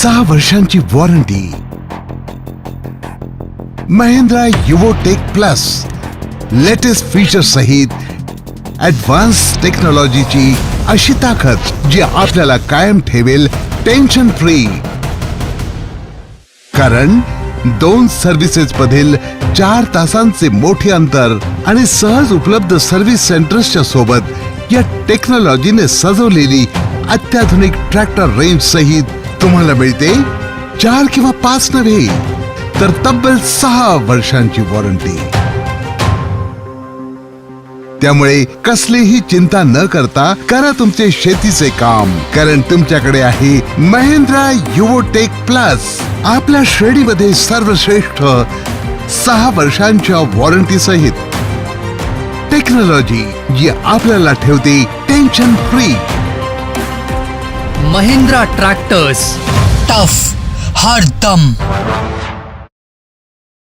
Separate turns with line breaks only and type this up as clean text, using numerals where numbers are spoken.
6 वर्षांची warranty. Mahindra Yuvo tech plus latest feature सहित advance टेक्नॉलॉजीची अशी ताकद जी आपल्याला कायम ठेवेल टेन्शन फ्री. कारण 2 सर्व्हिसेस मधील 4 तासांचे मोठे अंतर आणि सहज उपलब्ध सर्व्हिस सेंटर्सच्या सोबत या टेक्नॉलॉजीने सजवलेली अत्याधुनिक ट्रॅक्टर रेंज सहित तुम्हाला मिळते 4 किंवा 5 नव्हे तर तब्बल 6 वर्षांची वॉरंटी. त्यामुळे कसलीही चिंता न करता करा तुमचे शेतीचे काम, कारण तुमच्याकडे आहे महिंद्रा युवो टेक प्लस. आपल्या श्रेणीमध्ये सर्वश्रेष्ठ 6 वर्षांच्या वॉरंटी सहित टेक्नॉलॉजी जी आपल्याला ठेवते tension free.
Mahindra tractors, tough हर दम.